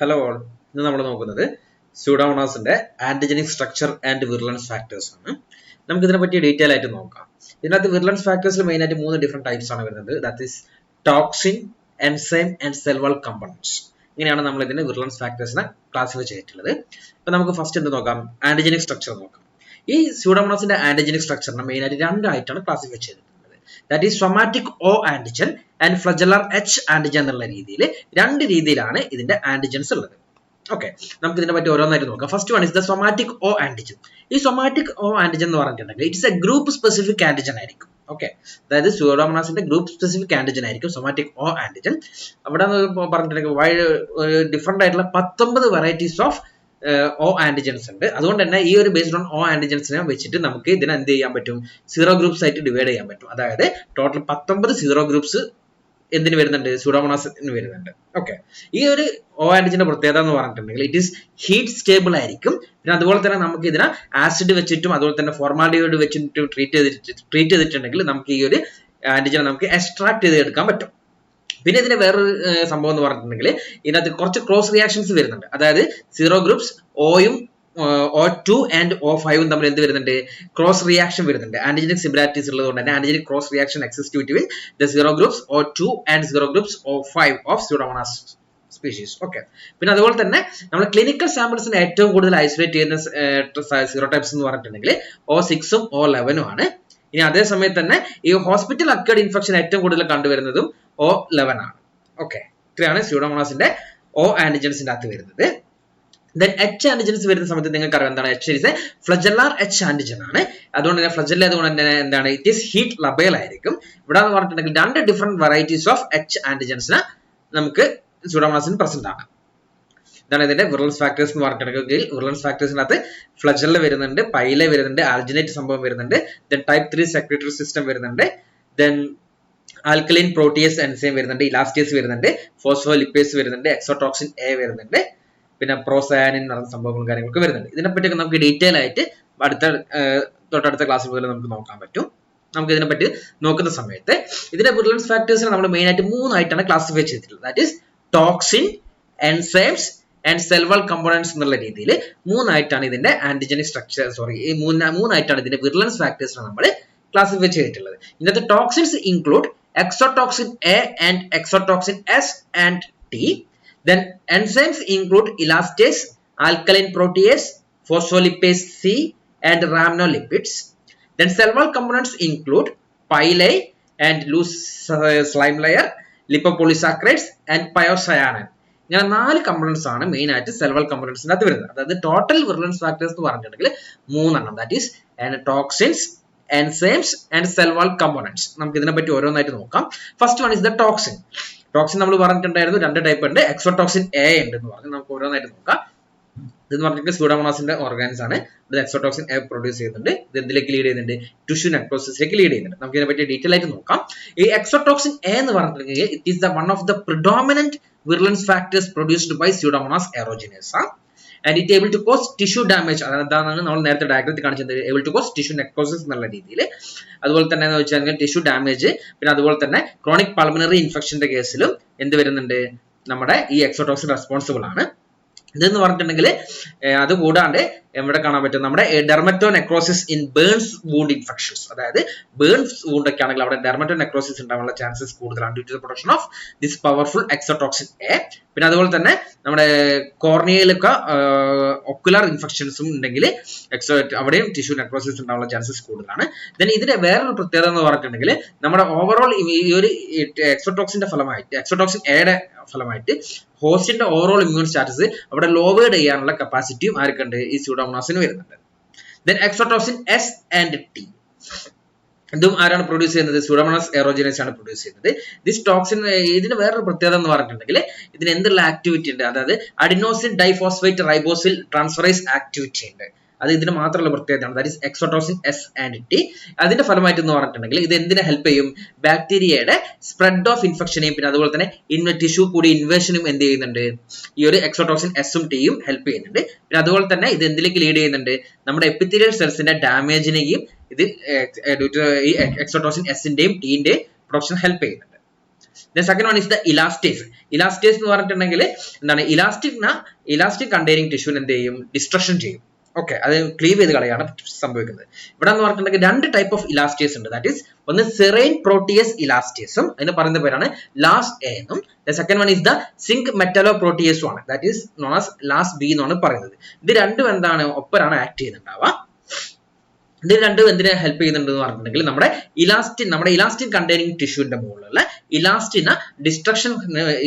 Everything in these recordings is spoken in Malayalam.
ഹലോ ഓൾ, ഇന്ന് നമ്മൾ നോക്കുന്നത് സ്യൂഡോമോണാസിന്റെ antigenic structure and virulence factors ആണ്. നമുക്ക് ഇതിനെ പറ്റി ഡീറ്റെയിൽ ആയിട്ട് നോക്കാം. ഇതിനകത്ത് വിർലൻസ് ഫാക്ടേഴ്സിൽ മെയിൻ ആയിട്ട് 3 ഡിഫറെന്റ് ടൈപ്സ് ആണ് വരുന്നത്. That is toxin, enzyme and cell wall components. ഇങ്ങനെയാണ് നമ്മൾ ഇതിന്റെ വിർലൻസ് ഫാക്ടേഴ്സിനെ ക്ലാസിഫൈ ചെയ്തിട്ടുള്ളത്. അപ്പൊ നമുക്ക് ഫസ്റ്റ് എന്ത് നോക്കാം? ആന്റിജനിക് സ്ട്രക്ചർ നോക്കാം. ഈ സ്യൂഡോമോണാസിന്റെ ആന്റിജനിക് സ്ട്രക്ചറിനെ മെയിൻ ആയിട്ട് രണ്ടായിട്ടാണ് ക്ലാസിഫൈ ചെയ്തിട്ടുള്ളത്. That is somatic O antigen and flagellar H antigen എന്നുള്ള രീതിയിൽ രണ്ട് രീതിയിലാണ് ഇതിന്റെ ആന്റിജൻസ് ഉള്ളത്. ഓക്കെ, നമുക്ക് ഇതിനെ പറ്റി ഓരോന്നായിട്ട് നോക്കാം. First one is the somatic O antigen. ഈ സൊമാറ്റിക് ഒ ആന്റിജൻ എന്ന് പറഞ്ഞിട്ടുണ്ടെങ്കിൽ it's A group specific antigen ആയിരിക്കും. ഓക്കെ, അതായത് സ്യൂഡോമോണാസിന്റെ ഗ്രൂപ്പ് സ്പെസിഫിക് ആന്റിജൻ ആയിരിക്കും സൊമാറ്റിക് ഒ ആന്റിജൻ. അവിടെ പറഞ്ഞിട്ടുണ്ടെങ്കിൽ ഡിഫറെന്റ് ആയിട്ടുള്ള 19 വെറൈറ്റീസ് ഓഫ് ഒ ആന്റിജൻസ് ഉണ്ട്. അതുകൊണ്ട് തന്നെ ഈ ഒരു ബേസ്ഡ് ഓൺ ഒ ആന്റിജൻസിനെ വെച്ചിട്ട് നമുക്ക് ഇതിനെ എന്ത് ചെയ്യാൻ പറ്റും? സീറോ ഗ്രൂപ്പ്സ് ആയിട്ട് ഡിവൈഡ് ചെയ്യാൻ പറ്റും. അതായത് ടോട്ടൽ 19 സീറോ ഗ്രൂപ്പ്സ് എന്തിന് വരുന്നുണ്ട്? സ്യൂഡോമോണാസിന് വരുന്നുണ്ട്. ഓക്കെ, ഈ ഒരു ഒ ആന്റിജന്റെ പ്രത്യേകത എന്ന് പറഞ്ഞിട്ടുണ്ടെങ്കിൽ ഇറ്റ് ഈസ് ഹീറ്റ് സ്റ്റേബിൾ ആയിരിക്കും. പിന്നെ അതുപോലെ തന്നെ നമുക്ക് ഇതിനെ ആസിഡ് വെച്ചിട്ടും അതുപോലെ തന്നെ ഫോർമാൽഡിഹൈഡ് വെച്ചിട്ടും ട്രീറ്റ് ചെയ്തിട്ടുണ്ടെങ്കിൽ നമുക്ക് ഈ ഒരു ആന്റിജനെ നമുക്ക് എക്സ്ട്രാക്ട് ചെയ്തെടുക്കാൻ പറ്റും. പിന്നെ ഇതിന്റെ വേറൊരു സംഭവം എന്ന് പറഞ്ഞിട്ടുണ്ടെങ്കിൽ ഇതിനകത്ത് കുറച്ച് ക്രോസ് റിയാക്ഷൻസ് വരുന്നുണ്ട്. അതായത് zero groups ഓയും O2 and O5 തമ്മിൽ എന്ത് വരുന്നുണ്ട്? ക്രോസ് റിയാക്ഷൻ വരുന്നുണ്ട്. ആന്റിജനിക് സിമിലാരിറ്റീസ് ഉള്ളതുകൊണ്ട് തന്നെ antigenic cross reaction exist between the zero groups O2 and zero groups O5 of Pseudomonas species. Okay, പിന്നെ അതുപോലെ തന്നെ നമ്മൾ ക്ലിനിക്കൽ സാമ്പിൾസിന് ഏറ്റവും കൂടുതൽ ഐസൊലേറ്റ് ചെയ്യുന്ന സീറോ ടൈപ്സ് എന്ന് പറഞ്ഞിട്ടുണ്ടെങ്കിൽ O6 O11 ആണ്. ഇനി അതേ സമയത്ത് തന്നെ ഈ ഹോസ്പിറ്റൽ അക്വേർഡ് ഇൻഫെക്ഷൻ ഏറ്റവും കൂടുതൽ കണ്ടുവരുന്നതും O11 ആണ്. ഓക്കെ, ഇത്രയാണ് സ്യൂഡോമോണാസിന്റെ ഒ ആന്റിജൻസിന്റെ അകത്ത് വരുന്നത്. ദെൻ എച്ച് ആന്റിജൻസ് വരുന്ന സമയത്ത് നിങ്ങൾക്ക് അറിയാം എന്താണ്? H is A flagellar H antigen ആണ്. അതുകൊണ്ട് തന്നെ ഫ്ലജല്ല അതുകൊണ്ട് തന്നെ എന്താണ്? ഇറ്റ് ഈസ് ഹീറ്റ് ലബേൽ ആയിരിക്കും. ഇവിടെ എന്ന് പറഞ്ഞിട്ടുണ്ടെങ്കിൽ രണ്ട് ഡിഫറെന്റ് വെറൈറ്റീസ് ഓഫ് എച്ച് ആന്റിജൻസിന് നമുക്ക് സ്യൂഡോമോണാസിന് പ്രസന്റ് ആണ്. ഇതാണ് ഇതിന്റെ വിർലൻസ് ഫാക്ടേഴ്സ് എന്ന് പറഞ്ഞിട്ടുണ്ടെങ്കിൽ വിർലൻസ് ഫാക്ടേഴ്സിനകത്ത് ഫ്ലജല്ല വരുന്നുണ്ട്, പൈല വരുന്നുണ്ട്, ആൽജിനേറ്റ് സംഭവം വരുന്നുണ്ട്, ദെൻ ടൈപ്പ് 3 സെക്രട്ടറി സിസ്റ്റം വരുന്നുണ്ട്, ദെൻ ആൽക്കലൈൻ പ്രോട്ടിയസ് എൻസൈം വരുന്നുണ്ട്, ഇലാസ്റ്റേസ് വരുന്നുണ്ട്, ഫോസ്ഫോലിപ്പേസ് വരുന്നുണ്ട്, എക്സോടോക്സിൻ എ വരുന്നുണ്ട്, പിന്നെ പ്രോസയാനിൻ നടന്ന സംഭവങ്ങളും കാര്യങ്ങളൊക്കെ വരുന്നുണ്ട്. ഇതിനെപ്പറ്റി നമുക്ക് ഡീറ്റെയിൽ ആയിട്ട് തൊട്ടടുത്ത ക്ലാസ്സിൽ മുതൽ നമുക്ക് നോക്കാൻ പറ്റും. നമുക്ക് ഇതിനെപ്പറ്റി നോക്കുന്ന സമയത്ത് ഇതിന്റെ വിർലൻസ് ഫാക്ടേഴ്സിനെ നമ്മൾ മെയിൻ ആയിട്ട് 3 ആയിട്ടാണ് ക്ലാസിഫൈ ചെയ്തിട്ടുള്ളത്. That is toxin, enzymes and cell wall components എന്നുള്ള രീതിയിൽ 3 ആയിട്ടാണ് ഇതിന്റെ ആന്റിജനിക് സ്ട്രക്ചർ ഈ 3 ആയിട്ടാണ് ഇതിന്റെ വിർലൻസ് ഫാക്ടേഴ്സിനെ നമ്മൾ ക്ലാസിഫൈ ചെയ്തിട്ടുള്ളത്. ഇന്നത്തെ toxins include exotoxin A and exotoxin S and T. Then enzymes include elastase, alkaline protease, phospholipase C and rhamnolipids. Then cell wall components include pili and loose slime layer, lipopolysaccharides and pyocyanin. ഇങ്ങനെ 4 കമ്പോണൻസ് ആണ് മെയിൻ ആയിട്ട് സെൽ വാൾ കമ്പോണൻസിനകത്ത് വരുന്നത്. അതായത് ടോട്ടൽ വിർലൻസ് ഫാക്ടേഴ്സ് എന്ന് പറഞ്ഞിട്ടുണ്ടെങ്കിൽ 3 എണ്ണം. That is toxins, enzymes and cell wall components. നമുക്ക് ഇതിനെ പറ്റി ഓരോന്നായിട്ട് നോക്കാം. First one is the toxin. Toxin നമ്മൾ പറഞ്ഞിട്ടുണ്ടായിരുന്നു 2 ടൈപ്പ് ഉണ്ട്. എക്സോടോക്സിൻ എ ഉണ്ട് എന്ന് പറഞ്ഞു. നമുക്ക് ഓരോന്നായിട്ട് നോക്കാം. ഇതെന്ന് പറഞ്ഞിട്ട് സ്യൂഡോമോണാസിന്റെ ഓർഗാൻസ് ആണ്. ഇത് എക്സോടോക്സിൻ എ പ്രൊഡ്യൂസ് ചെയ്യുന്നുണ്ട്. ഇത് എന്തിലേക്ക് ലീഡ് ചെയ്യുന്നുണ്ട്? ടിഷ്യൂ നെക്രോസിസിലേക്ക് ലീഡ് ചെയ്യുന്നുണ്ട്. നമുക്ക് ഇതിനെ പറ്റി ഡീറ്റെയിൽ ആയിട്ട് നോക്കാം. ഈ എക്സോടോക്സിൻ എ എന്ന് പറഞ്ഞിട്ടുണ്ടെങ്കിൽ it is the one of the predominant virulence factors produced by Pseudomonas aeruginosa. And it able to cause tissue damage. അതാണ് നമ്മൾ നേരത്തെ ഡയഗ്രത്തിൽ കാണിച്ചത്. able to cause tissue necrosis എന്നുള്ള രീതിയിൽ. അതുപോലെ തന്നെ എന്ന് വെച്ചാൽ ടിഷ്യൂ ഡാമേജ്, പിന്നെ അതുപോലെ തന്നെ ക്രോണിക് പൾമണറി ഇൻഫെക്ഷന്റെ കേസിലും എന്ത് വരുന്നുണ്ട്? നമ്മുടെ ഈ എക്സോടോക്സിൻ റെസ്പോൺസിബിൾ ആണ്. ഇതെന്ന് പറഞ്ഞിട്ടുണ്ടെങ്കിൽ അത് കൂടാണ്ട് എവിടെ കാണാൻ പറ്റും? നമ്മുടെ dermatonecrosis in burns wound infections. അതായത് ബേൺസ് വൂണ്ട് ഒക്കെ ആണെങ്കിൽ അവിടെ ഡെർമറ്റോ നെക്രോസിസ് ഉണ്ടാവാനുള്ള ചാൻസസ് കൂടുതലാണ് due to the production of this powerful exotoxin A. പിന്നെ അതുപോലെ തന്നെ നമ്മുടെ കോർണിയയിലൊക്കെ ഒക്കുലർ ഇൻഫെക്ഷൻസും ഉണ്ടെങ്കിൽ അവിടെയും ടിഷ്യൂ നെക്രോസിസ് ഉണ്ടാവാനുള്ള ചാൻസസ് കൂടുതലാണ്. ദെൻ ഇതിന്റെ വേറൊരു പ്രത്യേകത എന്ന് പറഞ്ഞിട്ടുണ്ടെങ്കിൽ നമ്മുടെ ഓവറോൾ ഈ ഒരു എക്സോടോക്സിന്റെ ഫലമായിട്ട് എക്സോടോക്സിൻ എയുടെ ഫലമായിട്ട് ഹോസ്റ്റിന്റെ ഓവറോൾ ഇമ്മ്യൂൺ സ്റ്റാറ്റസ് അവിടെ ലോവേഡ് ചെയ്യാനുള്ള കപ്പാസിറ്റിയും ആർക്കുണ്ട്? ഈ സ്യൂഡോമോണാസിന് വരുന്നുണ്ട്. Then exotoxin S and T, ഇതും ആരാണ് പ്രൊഡ്യൂസ് ചെയ്യുന്നത്? സ്യൂഡോമോണാസ് എറോജിനേസ് ആണ് പ്രൊഡ്യൂസ് ചെയ്യുന്നത്. ദിസ് ടോക്സിൻ ഇതിന് വേറൊരു പ്രത്യേകത എന്ന് പറഞ്ഞിട്ടുണ്ടെങ്കിൽ ഇതിന് എന്തുള്ള ആക്ടിവിറ്റി ഉണ്ട്? അതായത് അഡിനോസിൻ ഡൈഫോസ്ഫേറ്റ് റൈബോസിൽ ട്രാൻസ്ഫറേസ് ആക്ടിവിറ്റി ഉണ്ട്. അത് ഇതിന് മാത്രമുള്ള പ്രത്യേകതയാണ്. That is exotoxin S and T. അതിന്റെ ഫലമായിട്ട് എന്ന് പറഞ്ഞിട്ടുണ്ടെങ്കിൽ ഇത് എന്തിനെ ഹെൽപ്പ് ചെയ്യും? ബാക്ടീരിയയുടെ സ്പ്രെഡ് ഓഫ് ഇൻഫെക്ഷനെയും പിന്നെ അതുപോലെ തന്നെ ടിഷ്യൂ കൂടി ഇൻവേഷനും എന്ത് ചെയ്യുന്നുണ്ട്? ഈ ഒരു എക്സോടോക്സിൻ എസും ടിയും ഹെൽപ്പ് ചെയ്യുന്നുണ്ട്. പിന്നെ അതുപോലെ തന്നെ ഇത് എന്തിലേക്ക് ലീഡ് ചെയ്യുന്നുണ്ട്? നമ്മുടെ എപ്പിത്തീലിയൽ സെൽസിന്റെ ഡാമേജിനെയും ഇത് ഈ എക്സോടോക്സിൻ എസിന്റെയും ടിന്റെയും പ്രൊഡക്ഷൻ ഹെൽപ്പ് ചെയ്യുന്നുണ്ട്. The second one is the elastase. Elastase എന്ന് പറഞ്ഞിട്ടുണ്ടെങ്കിൽ എന്താണ്, ഇലാസ്റ്റിക് കണ്ടെയ്നിങ് ടിഷ്യൂ എന്ത് ചെയ്യും, ഡിസ്ട്രക്ഷൻ ചെയ്യും. ഓക്കെ, അത് ക്ലീവ് ചെയ്ത് കളയാണ് സംഭവിക്കുന്നത്. ഇവിടെ എന്ന് പറഞ്ഞിട്ടുണ്ടെങ്കിൽ രണ്ട് ടൈപ്പ് ഓഫ് ഇലാസ്റ്റേസ് ഉണ്ട്. ദാറ്റ് ഈസ് ഒന്ന് സെറൈൻ പ്രോട്ടിയസ് ഇലാസ്റ്റേസും, അതിന് പറയുന്ന പേരാണ് ലാസ് എ എന്നും. Second one is the zinc മെറ്റലോ പ്രോട്ടിയസും ആണ്. That is known as las B എന്നാണ് പറയുന്നത്. ഇത് രണ്ടും എന്താണ്, ഒപ്പരാണ് ആക്ട് ചെയ്യുന്നുണ്ടാവുക. ഇത് രണ്ടും എന്തിനെ ഹെൽപ്പ് ചെയ്യുന്നുണ്ട് എന്ന് പറഞ്ഞിട്ടുണ്ടെങ്കിൽ നമ്മുടെ ഇലാസ്റ്റിൻ കണ്ടെയ്നിങ് ടിഷ്യൂവിന്റെ മുകളിലുള്ള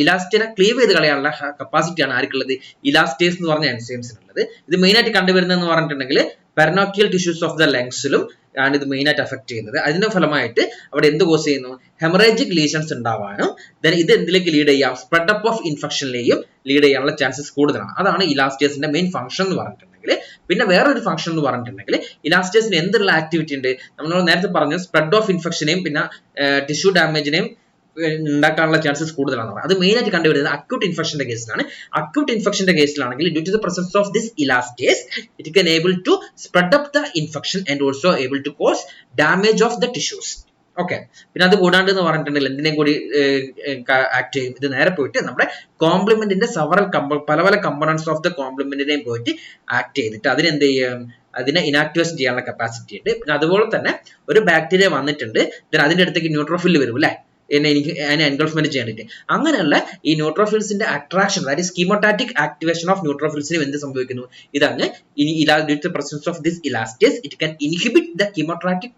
ഇലാസ്റ്റിനെ ക്ലീവ് ചെയ്ത് കളയാനുള്ള കപ്പാസിറ്റിയാണ് ആർക്കുള്ളത്, ഇലാസ്റ്റേസ് എന്ന് പറഞ്ഞ എൻസൈംസിനുള്ളത്. ഇത് മെയിൻ ആയിട്ട് കണ്ടുവരുന്നതെന്ന് പറഞ്ഞിട്ടുണ്ടെങ്കിൽ പെർനോക്കിയൽ ടിഷ്യൂസ് ഓഫ് ദ ലങ്സിലും ആണ് ഇത് മെയിൻ ആയിട്ട് അഫക്ട് ചെയ്യുന്നത്. അതിന്റെ ഫലമായിട്ട് അവിടെ എന്ത് കോസ് ചെയ്യുന്നു, ഹെമറേജിക് ലീഷൻസ് ഉണ്ടാവാനും ദെൻ ഇത് എന്തിലേക്ക് ലീഡ് ചെയ്യാം, സ്പ്രെഡ് അപ്പ് ഓഫ് ഇൻഫെക്ഷനിലേക്കും ലീഡ് ചെയ്യാനുള്ള ചാൻസസ് കൂടുതലാണ്. അതാണ് ഇലാസ്റ്റേസിന്റെ മെയിൻ ഫംഗ്ഷൻ എന്ന് പറഞ്ഞിട്ടുണ്ടെങ്കിൽ. പിന്നെ വേറൊരു ഫംഗ്ഷൻ എന്ന് പറഞ്ഞിട്ടുണ്ടെങ്കിൽ ഇലാസ്റ്റേസിന് എന്തുള്ള ആക്ടിവിറ്റി ഉണ്ട്, നമ്മൾ നേരത്തെ പറഞ്ഞു സ്പ്രെഡ് ഓഫ് ഇൻഫെക്ഷനെയും പിന്നെ ടിഷ്യൂ ഡാമേജിനെയും ഉണ്ടാക്കാനുള്ള ചാൻസസ് കൂടുതലാണ്. അത് മെയിൻ ആയിട്ട് കണ്ടുവരുന്നത് അക്യൂട്ട് ഇൻഫെക്ഷന്റെ കേസിലാണ്. അക്യൂട്ട് ഇൻഫെക്ഷന്റെ കേസിലാണെങ്കിൽ due to the presence of this elastase it can able to spread up the infection and also able to cause damage of the tissues. Okay, പിന്നെ അത് കൂടാണ്ട് എന്ന് പറഞ്ഞിട്ടുണ്ടെങ്കിൽ എന്തിനേയും കൂടി ആക്ട് ചെയ്യും, ഇത് നേരെ പോയിട്ട് നമ്മുടെ കോംപ്ലിമെന്റിന്റെ പല പല കമ്പോണൻസ് ഓഫ് ദ കോംപ്ലിമെന്റിനെയും പോയിട്ട് ആക്ട് ചെയ്തിട്ട് അതിനെന്ത് ചെയ്യും, അതിനെ ഇനാക്ടിവേഷൻ ചെയ്യാനുള്ള കപ്പാസിറ്റി ഉണ്ട്. പിന്നെ അതുപോലെ തന്നെ ഒരു ബാക്ടീരിയ വന്നിട്ടുണ്ട്, അതിന്റെ അടുത്തേക്ക് ന്യൂട്രോഫിൽ വരും അല്ലെ, അതിനെ എൻഗൾഫ്മെന്റ് ചെയ്യാൻ വേണ്ടിയിട്ട്. അങ്ങനെയുള്ള ഈ ന്യൂട്രോഫിൽസിന്റെ അട്രാക്ഷൻ, അതായത് സ്കീമോടാറ്റിക് ആക്ടിവേഷൻ ഓഫ് ന്യൂട്രോഫിൽസിന് എന്ത് സംഭവിക്കുന്നു, ഇതങ്ങ് due to presence of this elastase it can inhibit the chemotactic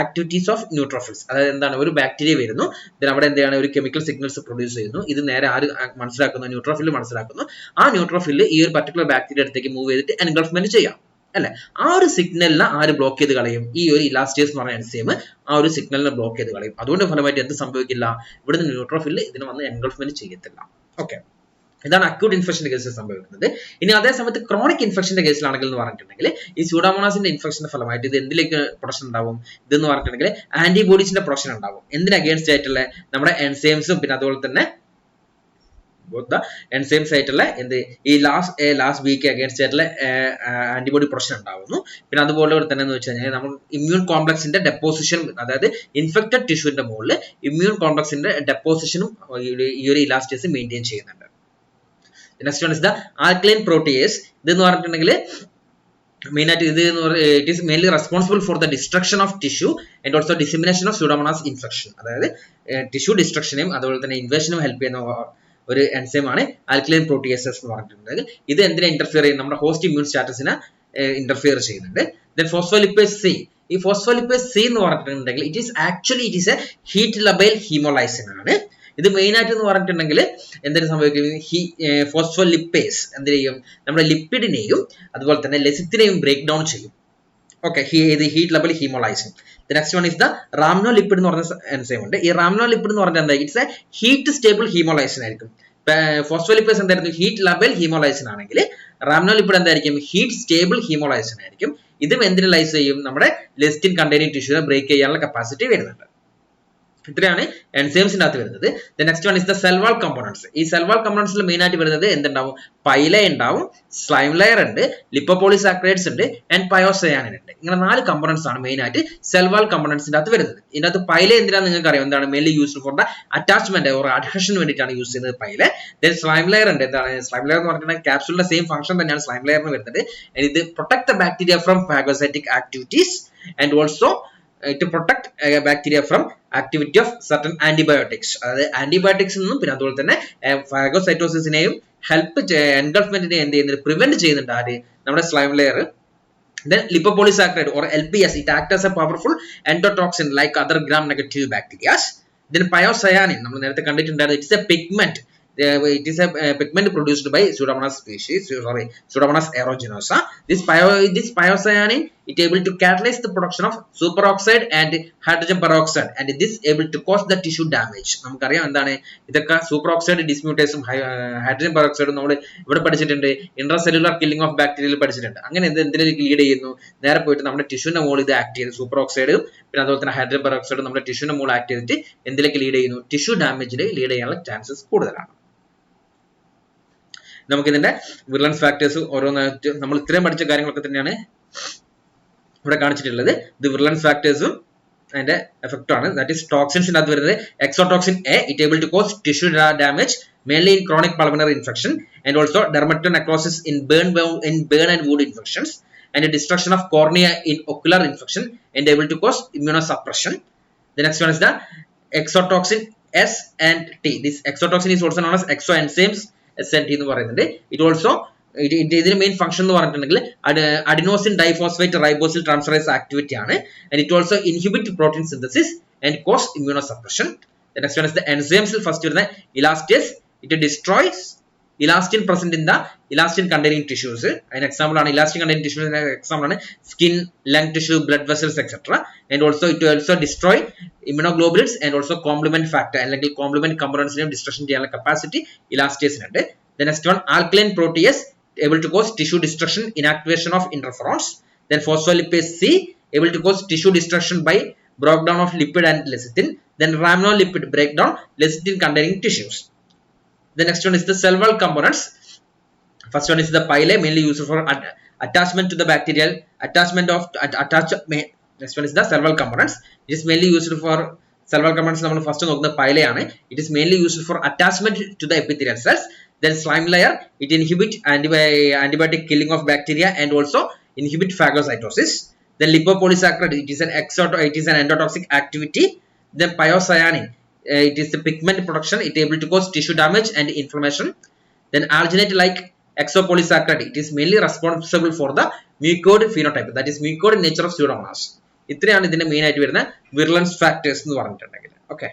activities of neutrophils. അതായത് എന്താണ്, ഒരു ബാക്ടീരിയ വരുന്നു, അവിടെ എന്താണ് ഒരു കെമിക്കൽ സിഗ്നൽസ് പ്രൊഡ്യൂസ് ചെയ്യുന്നു. ഇത് നേരെ ആര് മനസ്സിലാക്കുന്നു, ന്യൂട്രോഫിൽ മനസ്സിലാക്കുന്നു. ആ ന്യൂട്രോഫിൽ ഈ ഒരു പർട്ടിക്കുലർ ബാക്ടീരിയ അടുത്തേക്ക് മൂവ് ചെയ്തിട്ട് എൻഗൾഫ്മെന്റ് ചെയ്യാം അല്ലെ. ആ ഒരു സിഗ്നലിനെ ആര് ബ്ലോക്ക് ചെയ്ത് കളയും, ഈ ഒരു ഇലാസ്റ്റേസ് എന്ന് പറഞ്ഞ എൻസൈം ആ ഒരു സിഗ്നലിനെ ബ്ലോക്ക് ചെയ്ത് കളയും. അതുകൊണ്ട് ഫലമായിട്ട് എന്ത് സംഭവിക്കില്ല, ഇവിടുന്ന് ന്യൂട്രോഫിൽ ഇതിന് വന്ന് എൻഗൾഫ്മെന്റ് ചെയ്യത്തില്ല. ഓക്കെ, ഇതാണ് അക്യൂട്ട് ഇൻഫെക്ഷന്റെ കേസിൽ സംഭവിക്കുന്നത്. ഇനി അതേ സമയത്ത് ക്രോണിക് ഇൻഫെക്ഷന്റെ കേസിലാണെങ്കിൽ എന്ന് പറഞ്ഞിട്ടുണ്ടെങ്കിൽ ഈ സ്യൂഡോമോണാസിന്റെ ഇൻഫെക്ഷന്റെ ഫലമായിട്ട് ഇത് എന്തിലേക്ക് പ്രൊഡക്ഷൻ ഉണ്ടാവും, ഇതെന്ന് പറഞ്ഞിട്ടുണ്ടെങ്കിൽ ആന്റിബോഡീസിന്റെ പ്രൊഡക്ഷൻ ഉണ്ടാവും. എന്തിന് അഗേൻസ്റ്റ് ആയിട്ടുള്ള, നമ്മുടെ എൻസൈംസും പിന്നെ അതുപോലെ തന്നെ എൻസൈംസ് ആയിട്ടുള്ള ഈ ലാസ്റ്റ് വീക്ക് അഗേൻസ്റ്റ് ആയിട്ടുള്ള ആന്റിബോഡി പ്രൊഡക്ഷൻ ഉണ്ടാവുന്നു. പിന്നെ അതുപോലെ തന്നെ എന്ന് വെച്ച് കഴിഞ്ഞാൽ നമ്മൾ ഇമ്മ്യൂൺ കോംപ്ലക്സിന്റെ ഡെപ്പോസിഷൻ, അതായത് ഇൻഫെക്റ്റഡ് ടിഷ്യൂവിന്റെ മുകളിൽ ഇമ്മ്യൂൺ കോംപ്ലക്സിന്റെ ഡെപ്പോസിഷനും ഈ ഒരു ഇലാസ്റ്റേസ് മെയിൻറ്റെയിൻ ചെയ്യുന്നുണ്ട്. Next one is the alkaline protease. ഇതെന്ന് പറഞ്ഞിട്ടുണ്ടെങ്കിൽ മെയിൻ ആയിട്ട് it is mainly responsible for the destruction of tissue and also dissemination of Pseudomonas infection. അതായത് ടിഷ്യൂ ഡിസ്ട്രക്ഷനെയും അതുപോലെ തന്നെ ഇൻവേഷനും ഹെൽപ്പ് ചെയ്യുന്ന ഒരു എൻസൈമാണ് ആൽക്കലൈൻ പ്രോട്ടിയേസസ് എന്ന് പറഞ്ഞിട്ടുണ്ടെങ്കിൽ ഇത് എന്തിനെ ഇന്റർഫിയർ ചെയ്യും, നമ്മുടെ ഹോസ്റ്റ് ഇമ്മ്യൂൺ സ്റ്റാറ്റസിനെ ഇന്റർഫിയർ ചെയ്യുന്നുണ്ട്. Then phospholipase C. ഈ ഫോസ്ഫോലിപ്പേസ് സി എന്ന് പറഞ്ഞിട്ടുണ്ടെങ്കിൽ it is A heat labile haemolysin ആണ്. ഇത് മെയിൻ ആയിട്ട് എന്ന് പറഞ്ഞിട്ടുണ്ടെങ്കിൽ എന്തിനു സംഭവിക്കും, ഫോസ്ഫോലിപ്പേസ് എന്ത് ചെയ്യും, നമ്മുടെ ലിപ്പിഡിനെയും അതുപോലെ തന്നെ ലെസിത്തിനെയും ബ്രേക്ക് ഡൗൺ ചെയ്യും. ഓക്കെ, ഇത് ഹീറ്റ് ലെവൽ hemolysin. Next one is the rhamnolipid എന്ന് പറഞ്ഞ എൻസൈം ഉണ്ട്. ഈ റാംനോലിപ്പിഡ് എന്ന് പറഞ്ഞാൽ എന്താ, it's a heat stable hemolysin ആയിരിക്കും. ഫോസ്ഫോലിപ്പേസ് എന്തായിരുന്നു, ഹീറ്റ് ലെവൽ ഹീമോലൈസിൻ ആണെങ്കിൽ റാംനോലിപ്പിഡ് എന്തായിരിക്കും, ഹീറ്റ് സ്റ്റേബിൾ ഹീമോലൈസിൻ ആയിരിക്കും. ഇതും എന്തിനെ ലൈസ് ചെയ്യും, നമ്മുടെ ലെസ്റ്റിൻ കണ്ടെയ്നിങ് ടിഷ്യൂനെ ബ്രേക്ക് ചെയ്യാനുള്ള കപ്പാസിറ്റി വരുന്നുണ്ട്. ഇത്രയാണ് എൻസൈംസിന്റെ അകത്ത് വരുന്നത്. Next one is the cell wall components. ഈ സെൽ വാൾ കമ്പോണൻസിൽ മെയിൻ ആയിട്ട് വരുന്നത് എന്തുണ്ടാവും, പൈല ഉണ്ടാവും, സ്ലൈം ലെയർ ഉണ്ട്, ലിപ്പോപോളിസാക്കറൈഡ്സ് ഉണ്ട് ആൻഡ് പയോസയാനിൻ ഉണ്ട്. ഇങ്ങനെ 4 കമ്പോണൻസ് ആണ് മെയിൻ ആയിട്ട് സെൽ വാൾ കമ്പോണൻസിന്റെ അകത്ത് വരുന്നത്. ഇതിനകത്ത് പൈല എന്തിനാണെന്ന് നിങ്ങൾക്ക് അറിയാം, എന്താണ് mainly used for the attachment or അഡ്ഹഷന് വേണ്ടിയിട്ടാണ് യൂസ് ചെയ്യുന്നത് പൈല. ദെൻ സ്ലൈം ലെയർ ഉണ്ട്. എന്താണ് സ്ലൈം ലെയർ എന്ന് പറഞ്ഞിട്ടുണ്ടെങ്കിൽ ക്യാപ്സൂളിന്റെ സെയിം ഫംഗ്ഷൻ തന്നെയാണ് സ്ലൈം ലെയറിന് വരുന്നത്. ഇത് protect the bacteria from phagocytic activities and also to protect bacteria from activity of certain antibiotics. അതായത് ആന്റിബയോട്ടിക്സ് നിന്നും പിന്നെ അതുപോലെ തന്നെ ഫാഗോസൈറ്റോസിസിനെയും ഹെൽപ്പ് എൻഗൾഫ്മെന്റിനെ എന്ത് ചെയ്യുന്നത്, പ്രിവെന്റ് ചെയ്യുന്നുണ്ട് ആര്, നമ്മുടെ slime layer. Then lipopolysaccharide or LPS, it acts as a powerful endotoxin like other gram negative bacteria. Then pyocyanin നമ്മൾ നേരത്തെ കണ്ടിട്ടുണ്ടായിരുന്നു, it's A pigment. It is a pigment produced by Pseudomonas species, Pseudomonas aeruginosa. This pyocyanin it able to catalyze the production of superoxide and hydrogen peroxide, and this able to cause the tissue damage. നമുക്കറിയാം എന്താണ് ഇതൊക്കെ സൂപ്പർ ഡിസ്മ്യൂട്ടേസും ഹൈഡ്രജൻ പെറോക്സൈഡും നമ്മൾ ഇവിടെ പഠിച്ചിട്ടുണ്ട്, ഇൻട്രാസെല്ലുലാർ കില്ലിംഗ് ഓഫ് ബാക്ടീരിയയിൽ പഠിച്ചിട്ടുണ്ട്. അങ്ങനെ എന്തിലേക്ക് ലീഡ് ചെയ്യുന്നു, നേരെ പോയിട്ട് നമ്മുടെ ടിഷ്യൂന്റെ മുകളിൽ ഇത് ആക്ട് ചെയ്ത് സൂപ്പർ ഓക്സൈഡും പിന്നെ അതുപോലെ തന്നെ ഹൈഡ്രജൻ പെറോക്സൈഡും നമ്മുടെ ടിഷ്യൂന്റെ മുകളിൽ ആക്ട് ചെയ്തിട്ട് എന്തിലേക്ക് ലീഡ് ചെയ്യുന്നു, ടിഷ്യൂ ഡാമേജിൽ ലീഡ് ചെയ്യാനുള്ള ചാൻസസ് കൂടുതലാണ്. നമുക്കിതിന്റെ വിർലൻസ് ഫാക്ടേഴ്സ് ഓരോന്നായിട്ട് നമ്മൾ ഇത്രയും പഠിച്ച കാര്യങ്ങളൊക്കെ തന്നെയാണ് ഇവിടെ കാണിച്ചിട്ടുള്ളത്. ഇത് വിർലൻസ് ഫാക്ടേഴ്സും അതിന്റെ എഫക്റ്റ് ആണ്. ദാറ്റ് ഈസ് ടോക്സിൻസിന്റെ അകത്ത് വരുന്നത് exotoxin A, it able to cause tissue damage mainly in chronic pulmonary infection and also dermatonecrosis in burn and wound infections and a destruction of cornea in ocular infection and able to cause immunosuppression. The next one is the exotoxin S and T. This exotoxin is also known as exoenzymes S and T എന്ന് പറയുന്നുണ്ട്. It also ഇതിന്റെ മെയിൻ ഫംഗ്ഷൻ എന്ന് പറഞ്ഞിട്ടുണ്ടെങ്കിൽ അഡിനോസിൻ ഡൈഫോസ്ഫേറ്റ് റൈബോസിൽ ട്രാൻസ്ഫറേസ് ആക്ടിവിറ്റി ആണ്. and it also inhibit protein synthesis and cause immunosuppression. The next one is the enzymes. First വരുന്ന elastase. It destroys elastin present in the elastin containing tissues. An example ആണ് elastin containing tissues. Example ആണ് skin, lung tissue, blood vessels, etc. And also it also destroy immunoglobulins and also complement factor അല്ലെങ്കിൽ complement components destruction ചെയ്യാനുള്ള capacity elastase ഉണ്ട്. The next one alkaline protease able to cause tissue destruction, inactivation of interferons. Then phospholipase C able to cause tissue destruction by breakdown of lipid and lecithin. Then rhamnolipid breakdown lecithin containing tissues. The next one is the cell wall components. First one is the pile, mainly used for attachment to the bacterial next one is the cell wall components. It is mainly used for cell wall components. നമ്മൾ ഫസ്റ്റ് നോക്കുന്ന pile ആണ്. It is mainly used for attachment to the epithelial cells. Then slime layer, it inhibit antibiotic killing of bacteria and also inhibit phagocytosis. Then lipopolysaccharide, it is an endotoxic activity. Then pyocyanin, it is the pigment production, it able to cause tissue damage and inflammation. Then alginate like exopolysaccharide, it is mainly responsible for the mucoid phenotype, that is mucoid nature of Pseudomonas. ഇത്രയാണ് ഇതിന്റെ മെയിൻ ആയിട്ട് വരുന്ന വിർലൻസ് ഫാക്ടേഴ്സ് എന്ന് പറഞ്ഞിട്ടുണ്ടെങ്കിൽ. ഓക്കെ,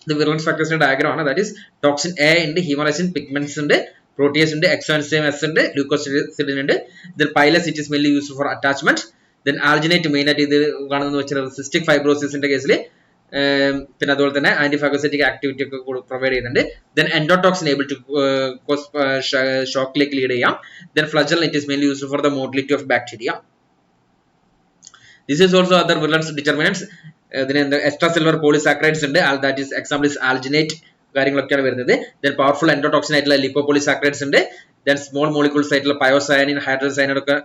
ഇത് വിർലൻസ് ഫാക്ടേഴ്സിന്റെ ഡയഗ്രാം ആണ്. ദാറ്റ് ഈസ് ടോക്സിൻ എ ഉണ്ട്, ഹീമോലൈസിൻ, പിഗ്മെന്റ്സ് ഉണ്ട്, പ്രോട്ടിയേസ് ഉണ്ട്, എക്സോഎൻസൈം എസ് ഉണ്ട്, ല്യൂക്കോസിഡിൻ ഉണ്ട്. Then pilus, it is mainly used for attachment. Then alginate main ആയിട്ട് ഇത് കാണുന്നത് വെച്ചാൽ സിസ്റ്റിക് ഫൈബ്രോസിസിന്റെ കേസിൽ പിന്നെ അതുപോലെ തന്നെ ആന്റിഫാഗോസൈറ്റിക് ആക്ടിവിറ്റി ഒക്കെ പ്രൊവൈഡ് ചെയ്യുന്നുണ്ട്. Then endotoxin able to cause ഷോക്കിലേക്ക് ലീഡ് ചെയ്യാം. Then flagella, it is mainly used for the motility of bacteria. This is also other virulence determinants. ഇതിന് എക്സ്ട്രാ സെല്ലുലർ പോളിസാക്കറൈഡ്സ് ഉണ്ട്, that is example is alginate കാര്യങ്ങളൊക്കെയാണ് വരുന്നത്. ദെൻ പവർഫുൾ എൻഡോടോക്സിൻ ആയിട്ടുള്ള ലിപ്പോപോളിസാക്കറൈഡ്സ് ഉണ്ട്. ദെൻ സ്മോൾ മോളിക്യൂൾസ് ആയിട്ടുള്ള പയോസയനിൻ, ഹൈഡ്രോസയനൈഡ് ഒക്കെ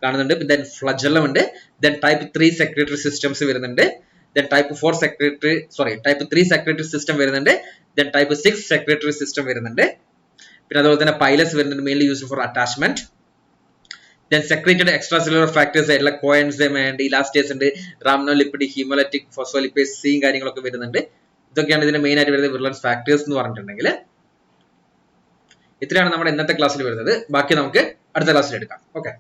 കാണുന്നുണ്ട്. ദെൻ ഫ്ലജല്ലം ഉണ്ട്. ദെൻ ടൈപ്പ് 3 സെക്രട്ടറി സിസ്റ്റംസ് വരുന്നുണ്ട്. Then type 3 secretary system വരുന്നുണ്ട്. Then type 6 secretary system വരുന്നുണ്ട്. പിന്നെ അതുപോലെ തന്നെ പൈലസ് വരുന്നുണ്ട്, mainly used for attachment. Then secreted extracellular factors ആയിട്ടുള്ള കോഎൻസൈം ആൻഡ് ഇലാസ്റ്റേസ് ഉണ്ട്, റാംനോലിപ്പിഡ്, ഹീമോലൈറ്റിക്, ഫോസ്ഫോലിപ്പേസ് സി കാര്യങ്ങളൊക്കെ വരുന്നുണ്ട്. ഇതൊക്കെയാണ് ഇതിന്റെ മെയിൻ ആയിട്ട് വരുന്നത് വിർലൻസ് ഫാക്ടേഴ്സ് എന്ന് പറഞ്ഞിട്ടുണ്ടെങ്കിൽ. ഇത്രയാണ് നമ്മുടെ ഇന്നത്തെ ക്ലാസ്സിൽ വരുന്നത്. ബാക്കി നമുക്ക് അടുത്ത ക്ലാസ്സിൽ എടുക്കാം. ഓക്കെ.